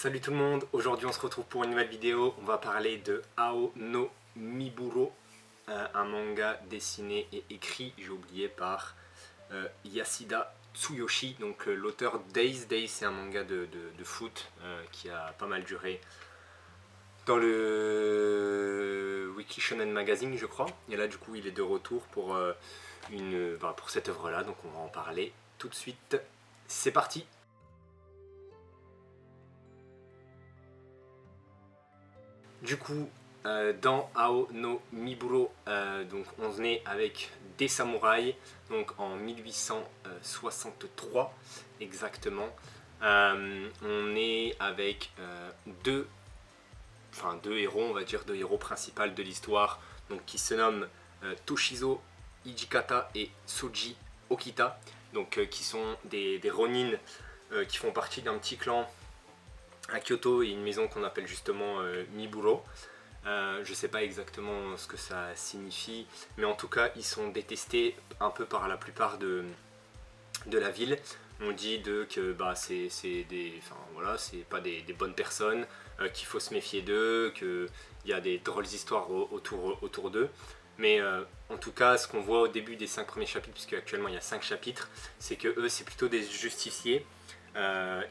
Salut tout le monde, aujourd'hui on se retrouve pour une nouvelle vidéo. On va parler de Ao no Miburo, un manga dessiné et écrit, j'ai oublié, par Yasuda Tsuyoshi, donc l'auteur Days. Days, c'est un manga de foot qui a pas mal duré dans le Weekly Shonen Magazine, je crois. Et là du coup il est de retour pour, pour cette œuvre là, donc on va en parler tout de suite. C'est parti. Du coup, dans Ao no Miburo, donc on est avec des samouraïs, donc en 1863 exactement. On est avec deux héros, on va dire deux héros principaux de l'histoire, donc qui se nomment Toshizo Hijikata et Soji Okita, donc qui sont des Ronin qui font partie d'un petit clan à Kyoto et une maison qu'on appelle justement Miburo. Je ne sais pas exactement ce que ça signifie, mais en tout cas ils sont détestés un peu par la plupart de la ville. On dit que c'est pas des bonnes personnes, qu'il faut se méfier d'eux, qu'il y a des drôles d'histoires autour d'eux. Mais en tout cas, ce qu'on voit au début des 5 premiers chapitres, puisque actuellement il y a 5 chapitres, c'est que eux c'est plutôt des justiciers.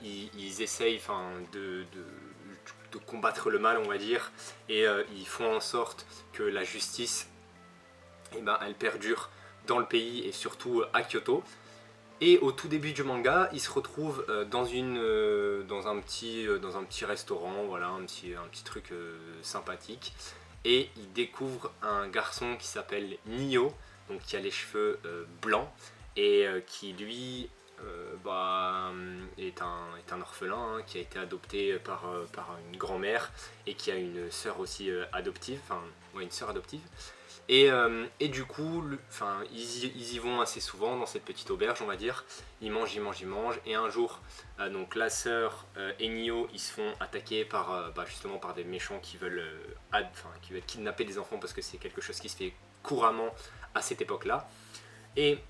Ils essayent de combattre le mal, on va dire, et ils font en sorte que la justice, elle perdure dans le pays et surtout à Kyoto. Et au tout début du manga, ils se retrouvent dans un petit restaurant, voilà, un petit truc sympathique, et ils découvrent un garçon qui s'appelle Nio, donc qui a les cheveux blancs et qui lui est un orphelin, qui a été adopté par une grand-mère et qui a une sœur aussi adoptive, une sœur adoptive. Et du coup, ils y vont assez souvent dans cette petite auberge, on va dire. Ils mangent. Et un jour, donc la sœur et Nio, ils se font attaquer justement par des méchants qui veulent kidnapper des enfants, parce que c'est quelque chose qui se fait couramment à cette époque-là. Et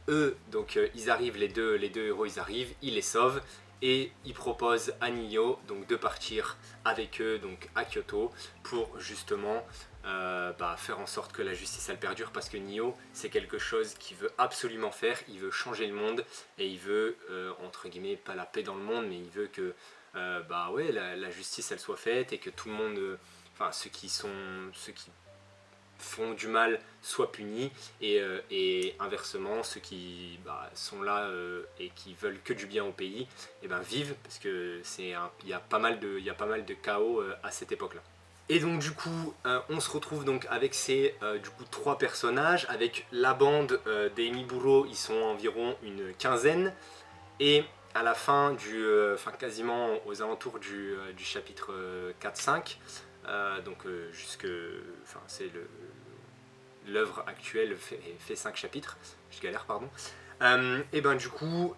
eux, donc ils arrivent, les deux héros, ils arrivent, ils les sauvent. Et ils proposent à Nio donc de partir avec eux donc à Kyoto pour justement faire en sorte que la justice elle perdure, parce que Nio c'est quelque chose qu'il veut absolument faire. Il veut changer le monde et il veut entre guillemets pas la paix dans le monde, mais il veut que la justice elle soit faite et que tout le monde, ceux qui font du mal soient punis, et inversement ceux qui sont là et qui veulent que du bien au pays vivent, parce que il y a pas mal de chaos à cette époque là. Et donc du coup on se retrouve donc avec ces trois personnages, avec la bande des Miburo. Ils sont environ une quinzaine, et à la fin quasiment aux alentours du chapitre 4-5, c'est l'œuvre actuelle fait 5 chapitres, je galère, pardon. Et du coup,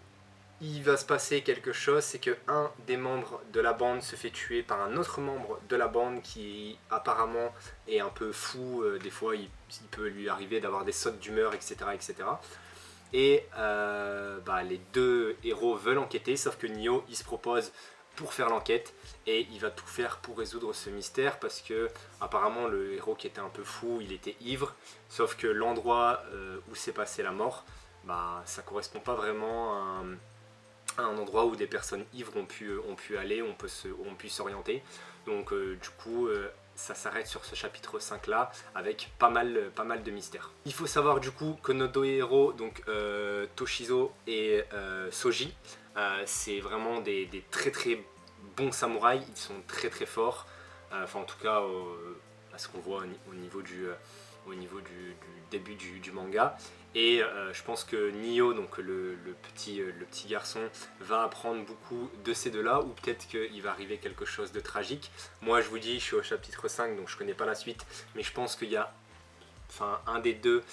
il va se passer quelque chose, c'est que un des membres de la bande se fait tuer par un autre membre de la bande qui apparemment est un peu fou. Des fois, il peut lui arriver d'avoir des sautes d'humeur, etc., etc. Et les deux héros veulent enquêter, sauf que Nio, il se propose pour faire l'enquête, et il va tout faire pour résoudre ce mystère, parce que apparemment le héros qui était un peu fou, il était ivre, sauf que l'endroit où s'est passée la mort, ça correspond pas vraiment à un endroit où des personnes ivres ont pu aller, ont pu s'orienter. Donc du coup ça s'arrête sur ce chapitre 5 là, avec pas mal de mystères. Il faut savoir du coup que nos deux héros, donc Toshizo et Soji, c'est vraiment des très bons samouraïs. Ils sont très forts, en tout cas à ce qu'on voit au niveau du début du manga. Et je pense que Nio, donc le petit garçon, va apprendre beaucoup de ces deux-là, ou peut-être qu'il va arriver quelque chose de tragique. Moi je vous dis, je suis au chapitre 5, donc je connais pas la suite, mais je pense qu'il y a un des deux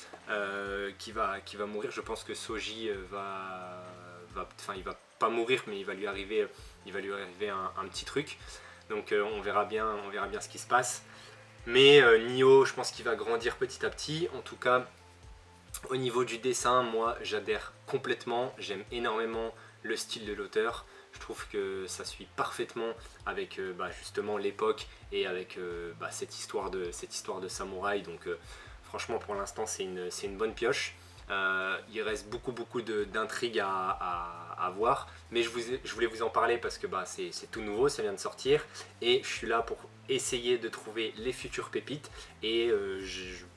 qui va mourir. Je pense que Soji il va pas mourir, mais il va lui arriver un petit truc. Donc on verra bien ce qui se passe. Mais Nio, je pense qu'il va grandir petit à petit. En tout cas, au niveau du dessin, moi j'adhère complètement. J'aime énormément le style de l'auteur. Je trouve que ça suit parfaitement avec justement l'époque et avec cette histoire de samouraï. Donc franchement pour l'instant c'est une bonne pioche. Il reste beaucoup d'intrigues à voir, mais je voulais vous en parler parce que c'est tout nouveau, ça vient de sortir et je suis là pour essayer de trouver les futures pépites et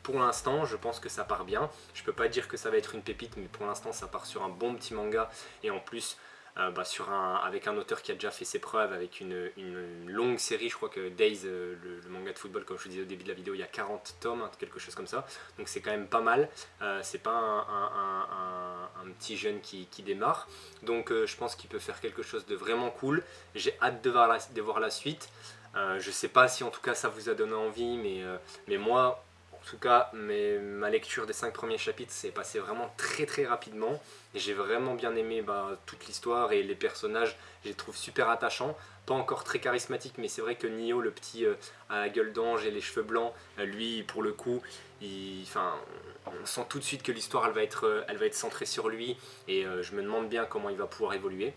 pour l'instant je pense que ça part bien. Je peux pas dire que ça va être une pépite, mais pour l'instant ça part sur un bon petit manga et en plus avec un auteur qui a déjà fait ses preuves, avec une longue série. Je crois que Days, le manga de football, comme je vous disais au début de la vidéo, il y a 40 tomes, quelque chose comme ça. Donc c'est quand même pas mal. C'est pas un petit jeune qui démarre. Donc je pense qu'il peut faire quelque chose de vraiment cool. J'ai hâte de voir la suite. Je sais pas si en tout cas ça vous a donné envie, mais moi, en tout cas, ma lecture des 5 premiers chapitres s'est passée vraiment très rapidement. Et j'ai vraiment bien aimé toute l'histoire et les personnages, je les trouve super attachants. Pas encore très charismatiques, mais c'est vrai que Nio, le petit à la gueule d'ange et les cheveux blancs, lui, pour le coup, on sent tout de suite que l'histoire elle va être centrée sur lui. Et je me demande bien comment il va pouvoir évoluer.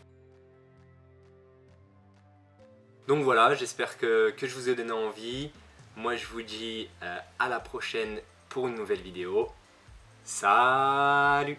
Donc voilà, j'espère que je vous ai donné envie. Moi je vous dis à la prochaine pour une nouvelle vidéo. Salut!